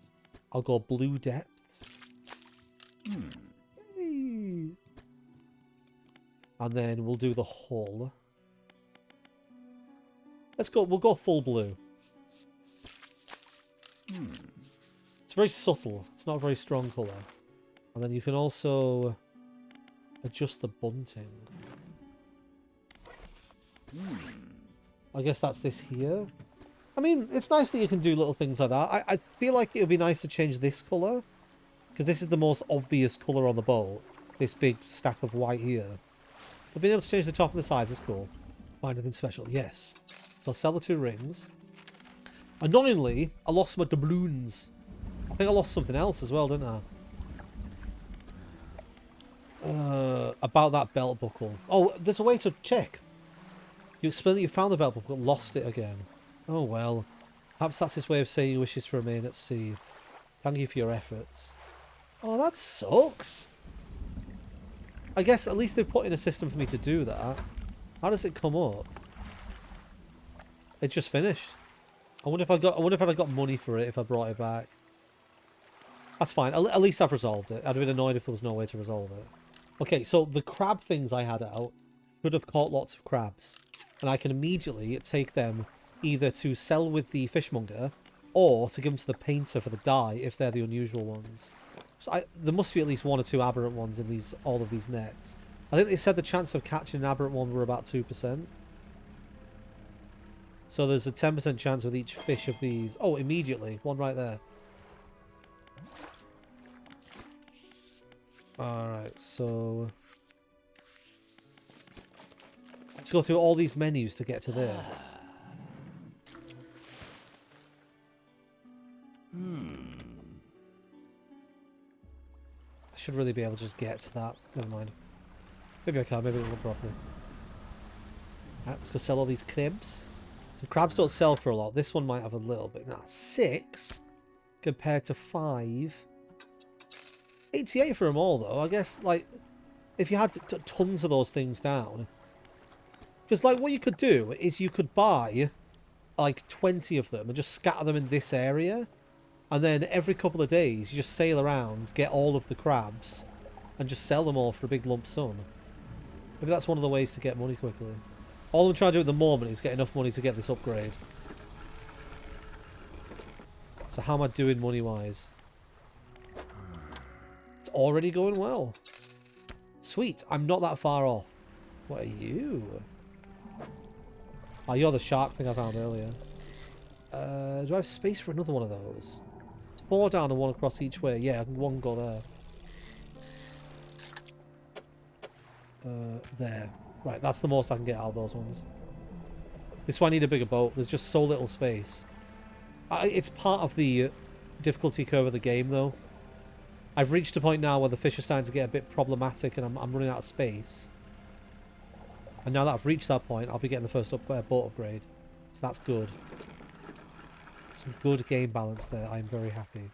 I'll go blue depths. Hey. And then we'll do the hull. Let's go. We'll go full blue. It's very subtle. It's not a very strong colour. And then you can also adjust the bunting. I guess that's this here. I mean, it's nice that you can do little things like that. I feel like it would be nice to change this colour. Because this is the most obvious colour on the boat. This big stack of white here. But being able to change the top and the sides is cool. Find anything special? Yes. So I'll sell the 2 rings. Annoyingly, I lost my doubloons. I think I lost something else as well, didn't I? About that belt buckle. Oh, there's a way to check. You explain that you found the belt buckle, but lost it again. Oh well. Perhaps that's his way of saying he wishes to remain at sea. Thank you for your efforts. Oh, that sucks. I guess at least they've put in a system for me to do that. How does it come up? It just finished. I wonder if I got money for it if I brought it back. That's fine. At least I've resolved it. I'd have been annoyed if there was no way to resolve it. Okay, so the crab things I had out should have caught lots of crabs. And I can immediately take them either to sell with the fishmonger or to give them to the painter for the dye if they're the unusual ones. So there must be at least 1 or 2 aberrant ones in all of these nets. I think they said the chance of catching an aberrant one were about 2%. So there's a 10% chance with each fish of these. Oh, immediately. One right there. Alright, so let's go through all these menus to get to this. I should really be able to just get to that. Never mind. Maybe I can, maybe it won't properly. Alright, let's go sell all these crabs. So crabs don't sell for a lot. This one might have a little bit. Nah, 6 compared to 5. 88 for them all, though. I guess, like, if you had tons of those things down. Because, like, what you could do is you could buy, like, 20 of them and just scatter them in this area. And then every couple of days, you just sail around, get all of the crabs, and just sell them all for a big lump sum. Maybe that's one of the ways to get money quickly. All I'm trying to do at the moment is get enough money to get this upgrade. So how am I doing money-wise? It's already going well. Sweet, I'm not that far off. What are you? Oh, you're the shark thing I found earlier. Do I have space for another one of those? 4 down and 1 across each way. Yeah, one can go there. There. Right, that's the most I can get out of those ones. This is why I need a bigger boat. There's just so little space. It's part of the difficulty curve of the game, though. I've reached a point now where the fish are starting to get a bit problematic and I'm running out of space. And now that I've reached that point, I'll be getting the first boat upgrade. So that's good. Some good game balance there. I'm very happy.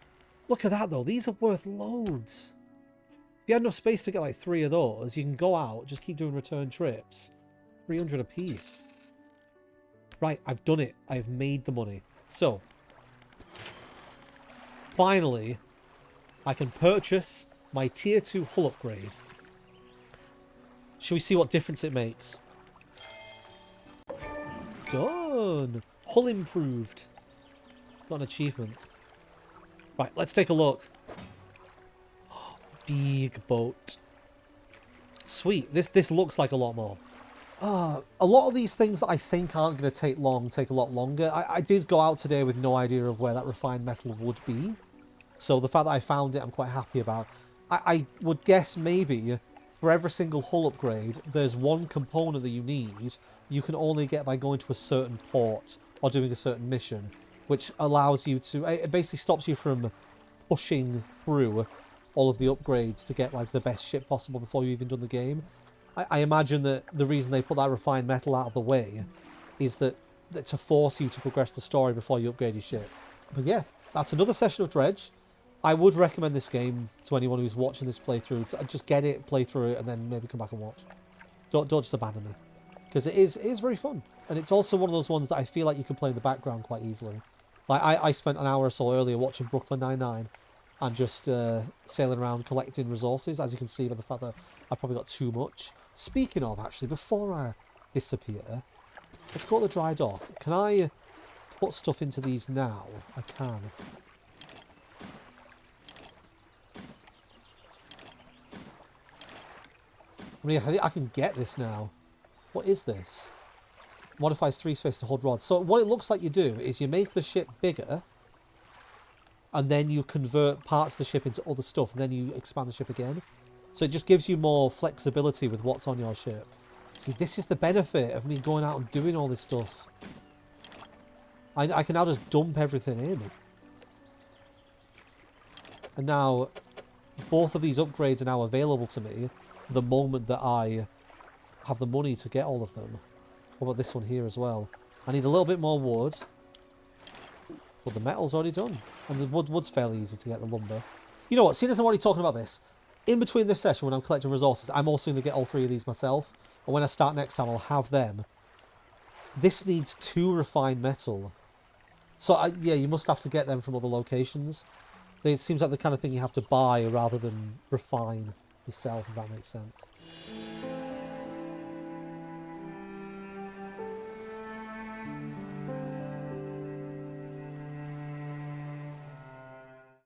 Look at that, though. These are worth loads. If you had enough space to get like 3 of those, you can go out, just keep doing return trips. 300 a piece. Right, I've done it. I've made the money. So, finally, I can purchase my tier 2 hull upgrade. Shall we see what difference it makes? Done! Hull improved. Got an achievement. Right, let's take a look. Big boat. Sweet. This looks like a lot more. A lot of these things that I think aren't going to take long take a lot longer. I did go out today with no idea of where that refined metal would be. So the fact that I found it, I'm quite happy about. I would guess maybe for every single hull upgrade, there's one component that you need. You can only get by going to a certain port or doing a certain mission, which allows you to... It basically stops you from pushing through all of the upgrades to get like the best ship possible before you've even done the game. I imagine that the reason they put that refined metal out of the way is that to force you to progress the story before you upgrade your ship. But yeah, that's another session of Dredge. I would recommend this game to anyone who's watching this playthrough. To just get it, play through it, and then maybe come back and watch. Don't just abandon me. Because it is very fun. And it's also one of those ones that I feel like you can play in the background quite easily. Like, I spent an hour or so earlier watching Brooklyn Nine-Nine and just sailing around collecting resources, as you can see by the fact that I've probably got too much. Speaking of, actually, before I disappear, let's go to the dry dock. Can I put stuff into these now? I can. I mean, I can get this now. What is this? Modifies 3 space to hold rods. So what it looks like you do is you make the ship bigger, and then you convert parts of the ship into other stuff, and then you expand the ship again. So it just gives you more flexibility with what's on your ship. See, this is the benefit of me going out and doing all this stuff. I can now just dump everything in. And now, both of these upgrades are now available to me the moment that I have the money to get all of them. What about this one here as well? I need a little bit more wood. But the metal's already done. And the wood's fairly easy to get, the lumber. You know what, seeing as I'm already talking about this, in between this session when I'm collecting resources, I'm also going to get all 3 of these myself. And when I start next time, I'll have them. This needs 2 refined metal. So, yeah, you must have to get them from other locations. It seems like the kind of thing you have to buy rather than refine yourself, if that makes sense.